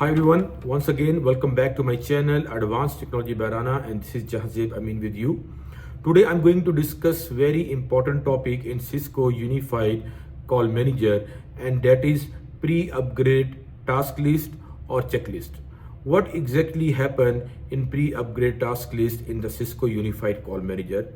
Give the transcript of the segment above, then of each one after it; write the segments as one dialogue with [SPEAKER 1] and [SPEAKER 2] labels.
[SPEAKER 1] Hi everyone, once again welcome back to my channel Advanced Technology by Rana, and this is Jahazib Amin with you. Today I'm going to discuss very important topic in Cisco Unified Call Manager, and that is pre-upgrade task list or checklist. What exactly happened in pre-upgrade task list in the Cisco Unified Call Manager?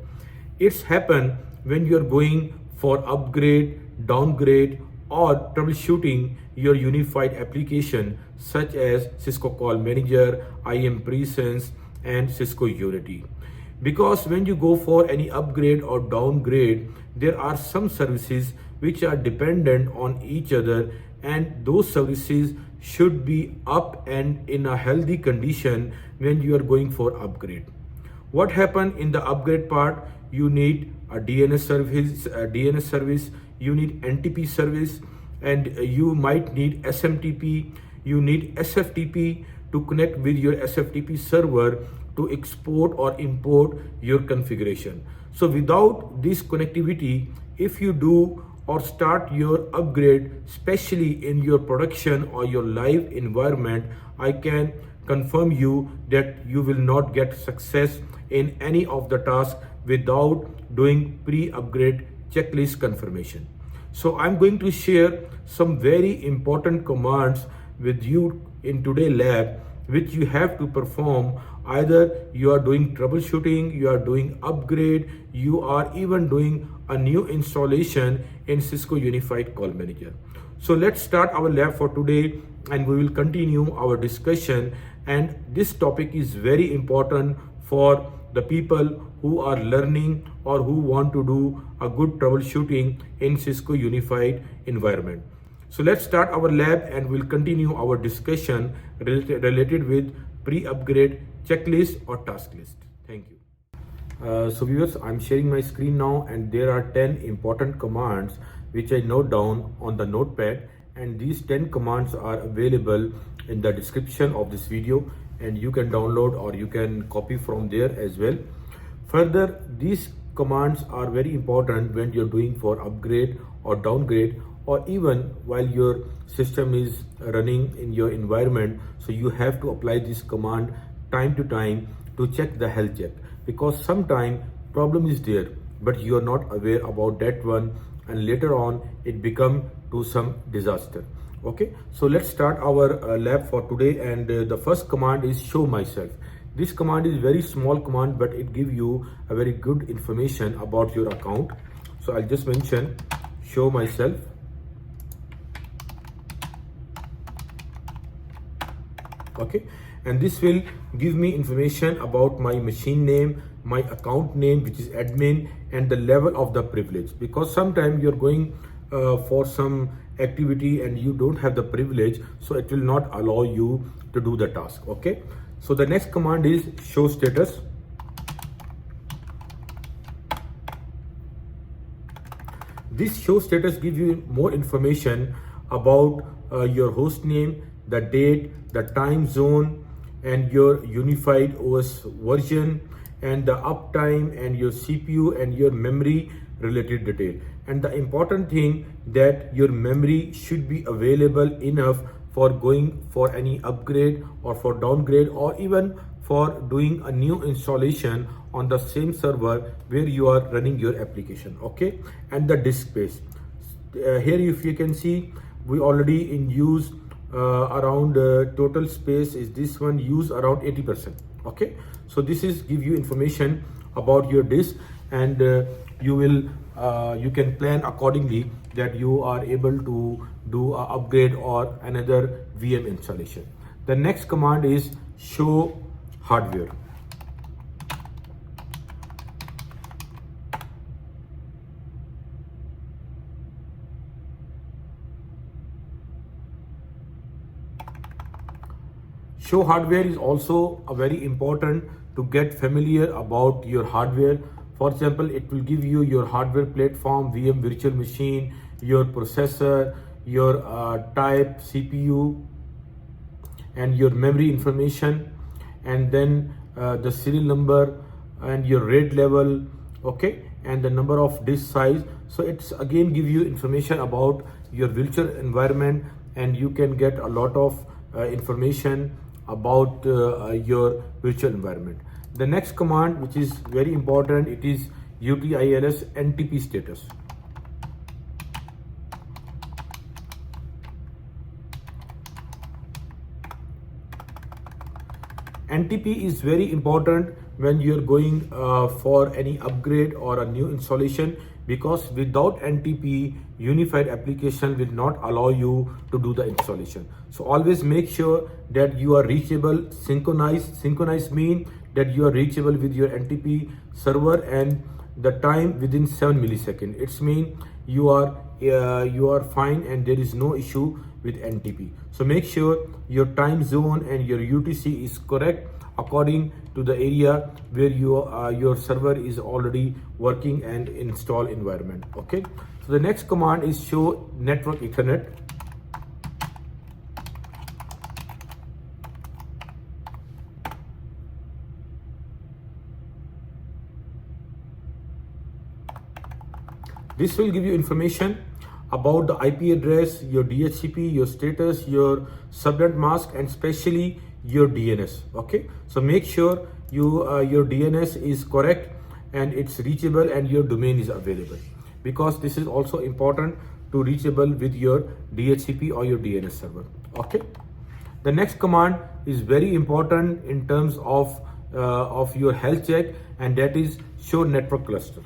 [SPEAKER 1] It's happened when you're going for upgrade, downgrade, or troubleshooting your unified application such as Cisco Call Manager, IM Presence, and Cisco Unity. Because when you go for any upgrade or downgrade, there are some services which are dependent on each other, and those services should be up and in a healthy condition when you are going for upgrade. What happened in the upgrade part? You need a DNS service, you need NTP service, and you might need SMTP, you need SFTP to connect with your SFTP server to export or import your configuration. So without this connectivity, if you do or start your upgrade, especially in your production or your live environment, I can confirm you that you will not get success in any of the tasks without doing pre-upgrade checklist confirmation. So I'm going to share some very important commands with you in today's lab, which you have to perform. Either you are doing troubleshooting, you are doing upgrade, you are even doing a new installation in Cisco Unified Call Manager. So let's start our lab for today, and we will continue our discussion. And this topic is very important for the people who are learning or who want to do a good troubleshooting in Cisco Unified environment. So let's start our lab and we'll continue our discussion related with pre-upgrade checklist or task list. Thank you. So viewers, I'm sharing my screen now, and there are 10 important commands which I note down on the notepad, and these 10 commands are available in the description of this video, and you can download or you can copy from there as well. Further, these commands are very important when you're doing for upgrade or downgrade, or even while your system is running in your environment. So you have to apply this command time to time to check the health check, because sometimes problem is there but you are not aware about that one, and later on it become to some disaster. Okay, so let's start our lab for today, and the first command is show myself. This command is very small command, but it gives you a very good information about your account. So I'll just mention show myself. Okay, and this will give me information about my machine name, my account name, which is admin, and the level of the privilege, because sometimes you're going for some activity and you don't have the privilege, so it will not allow you to do the task. Okay, so the next command is show status. This show status gives you more information about your host name, the date, the time zone, and your unified OS version, and the uptime, and your CPU and your memory related detail. And the important thing that your memory should be available enough for going for any upgrade or for downgrade, or even for doing a new installation on the same server where you are running your application. Okay, and the disk space. Here if you can see, we already in use around total space is this one use around 80%. Okay, so this is give you information about your disk, and you can plan accordingly that you are able to do a upgrade or another VM installation. The next command is show hardware. Show hardware is also a very important to get familiar about your hardware. For example, it will give you your hardware platform, VM virtual machine, your processor, your type, CPU, and your memory information, and then the serial number and your RAID level, okay, and the number of disk size. So it's again give you information about your virtual environment, and you can get a lot of information about your virtual environment. The next command, which is very important, it is UTILS NTP status. NTP is very important when you're going for any upgrade or a new installation, because without NTP, unified application will not allow you to do the installation. So always make sure that you are reachable, synchronized. Synchronized mean that you are reachable with your NTP server and the time within 7 milliseconds. It's mean you are fine and there is no issue with NTP. So make sure your time zone and your UTC is correct according to the area where your server is already working and install environment. Okay. So the next command is show network Ethernet. This will give you information about the IP address, your DHCP, your status, your subnet mask, and especially your DNS. Okay, so make sure your DNS is correct and it's reachable and your domain is available, because this is also important to reachable with your DHCP or your DNS server. Okay, the next command is very important in terms of your health check, and that is show network cluster.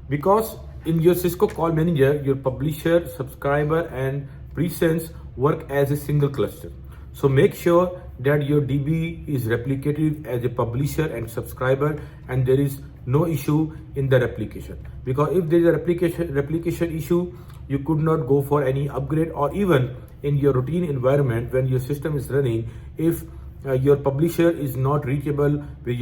[SPEAKER 1] Because in your Cisco Call Manager, your publisher, subscriber, and presence work as a single cluster. So make sure that your DB is replicated as a publisher and subscriber, and there is no issue in the replication. Because if there is a replication issue, you could not go for any upgrade, or even in your routine environment when your system is running, if your publisher is not reachable with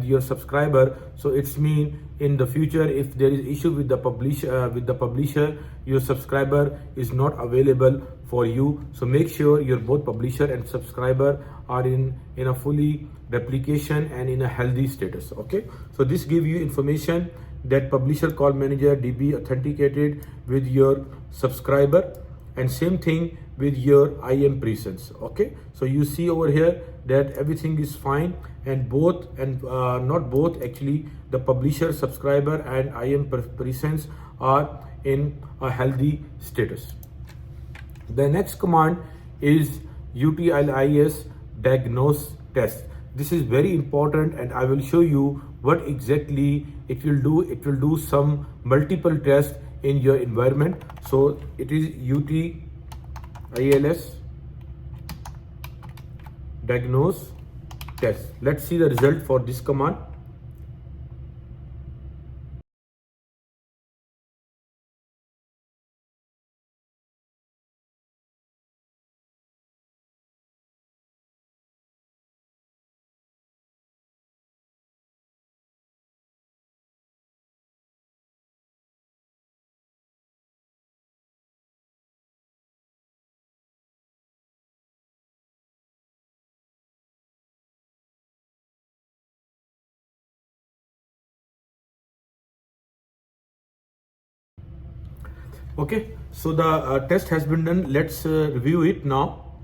[SPEAKER 1] your subscriber, so it's mean in the future if there is issue with the publisher, your subscriber is not available for you. So make sure your both publisher and subscriber are in a fully replication and in a healthy status. Okay, so this give you information that publisher call manager DB authenticated with your subscriber, and same thing with your IM presence. Okay, so you see over here that everything is fine, and not both actually, the publisher, subscriber, and IM presence are in a healthy status. The next command is UTILS diagnose test. This is very important, and I will show you what exactly it will do. It will do some multiple tests in your environment. So it is UTILS diagnose test. Let's see the result for this command. Okay, so the test has been done. Let's review it now.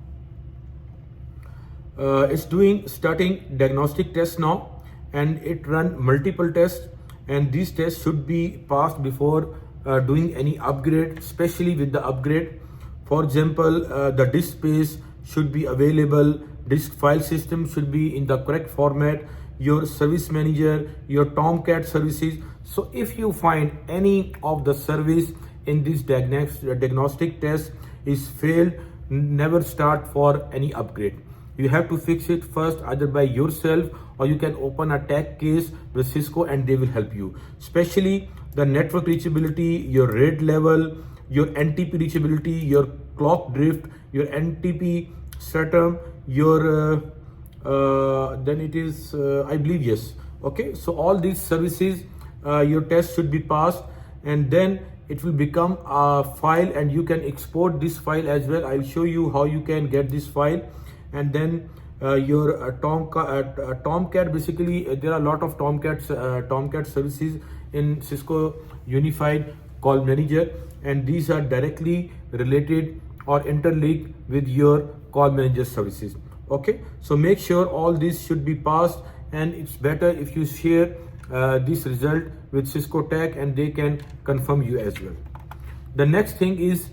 [SPEAKER 1] It's starting diagnostic test now, and it run multiple tests, and these tests should be passed before doing any upgrade, especially with the upgrade. For example, the disk space should be available, disk file system should be in the correct format, your service manager, your Tomcat services. So if you find any of the service in this diagnostic test is failed, never start for any upgrade. You have to fix it first, either by yourself, or you can open a tag case with Cisco and they will help you. Especially the network reachability, your RAID level, your NTP reachability, your clock drift, your NTP stratum, your then it is I believe, yes. Okay, so all these services your test should be passed, and then it will become a file, and you can export this file as well. I'll show you how you can get this file, and then your Tomcat. Basically, there are a lot of Tomcat services in Cisco Unified Call Manager, and these are directly related or interlinked with your call manager services. Okay, so make sure all this should be passed, and it's better if you share this result with Cisco Tech and they can confirm you as well. The next thing is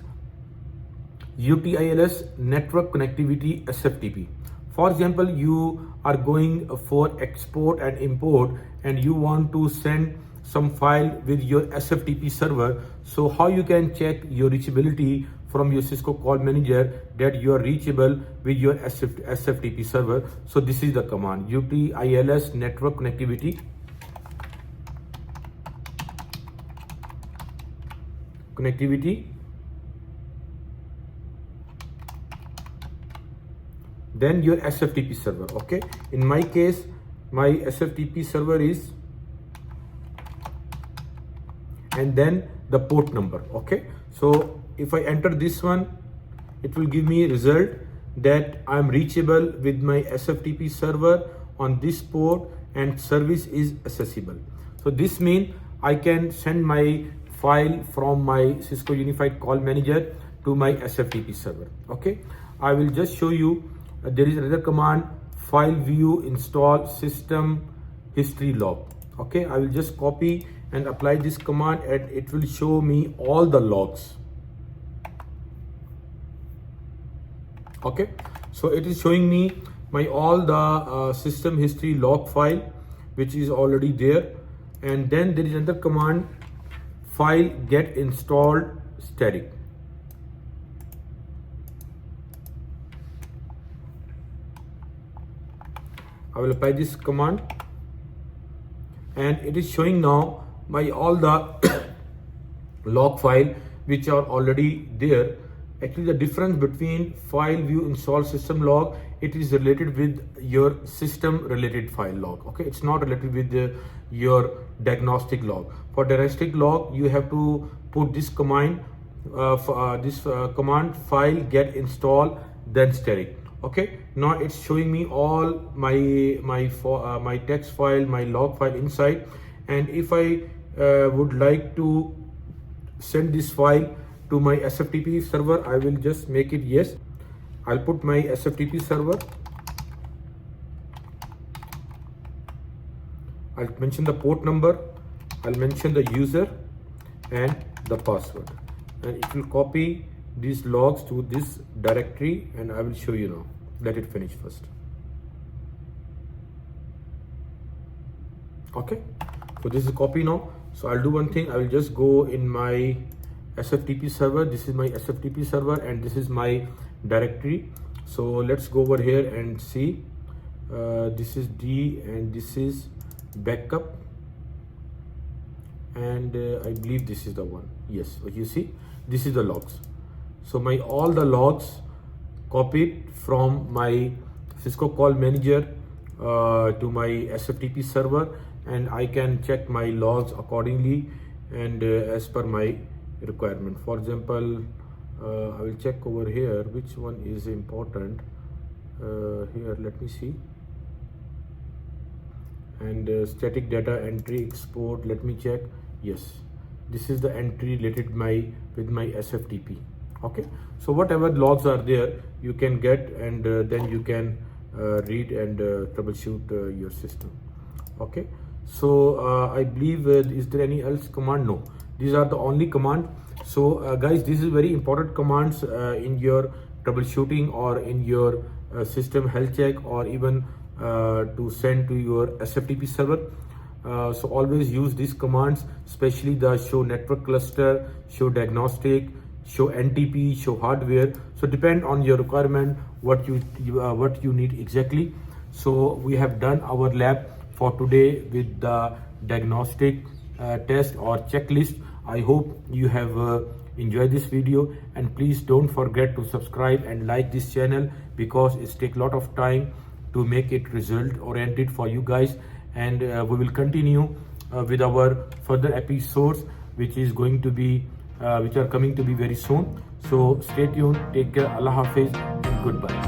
[SPEAKER 1] UTILS network connectivity SFTP. For example, you are going for export and import and you want to send some file with your SFTP server. So how you can check your reachability from your Cisco Call Manager that you are reachable with your SFTP server? So this is the command, UTILS network connectivity then your SFTP server. Okay, in my case my SFTP server is, and then the port number. Okay, so if I enter this one, it will give me result that I'm reachable with my SFTP server on this port and service is accessible. So this means I can send my file from my Cisco Unified Call Manager to my SFTP server. Okay, I will just show you. There is another command, file view install system history log. Okay, I will just copy and apply this command and it will show me all the logs. Okay, so it is showing me my all the system history log file which is already there, and then there is another command, file get installed static. I will apply this command and it is showing now my all the log file which are already there. Actually, the difference between file view install system log, it is related with your system related file log. Okay, it's not related with your diagnostic log. For diagnostic log, you have to put this command, command file get install then static. Okay, now it's showing me all my text file, my log file inside, and if I would like to send this file to my SFTP server, I will just make it yes. I'll put my SFTP server. I'll mention the port number, I'll mention the user and the password, and it will copy these logs to this directory, and I will show you now. Let it finish first. Okay, so this is copy now. So I'll do one thing, I will just go in my SFTP server. This is my SFTP server and this is my directory. So let's go over here and see. This is D and this is backup, and I believe this is the one. Yes, so you see this is the logs. So my all the logs copied from my Cisco Call Manager to my SFTP server, and I can check my logs accordingly and as per my requirement. For example, I will check over here which one is important. Here, let me see. And static data entry export, let me check. Yes, this is the entry related with my SFTP. Okay, so whatever logs are there you can get, and then you can read and troubleshoot your system. Okay, so I believe is there any else command? No, these are the only command. So guys, this is very important commands in your troubleshooting or in your system health check, or even to send to your SFTP server. So always use these commands, especially the show network cluster, show diagnostic, show NTP, show hardware. So depend on your requirement what you need exactly. So we have done our lab for today with the diagnostic test or checklist. I hope you have enjoyed this video, and please don't forget to subscribe and like this channel, because it takes a lot of time to make it result oriented for you guys. And we will continue with our further episodes which is going to be which are coming to be very soon. So stay tuned, take care, Allah Hafiz, and goodbye.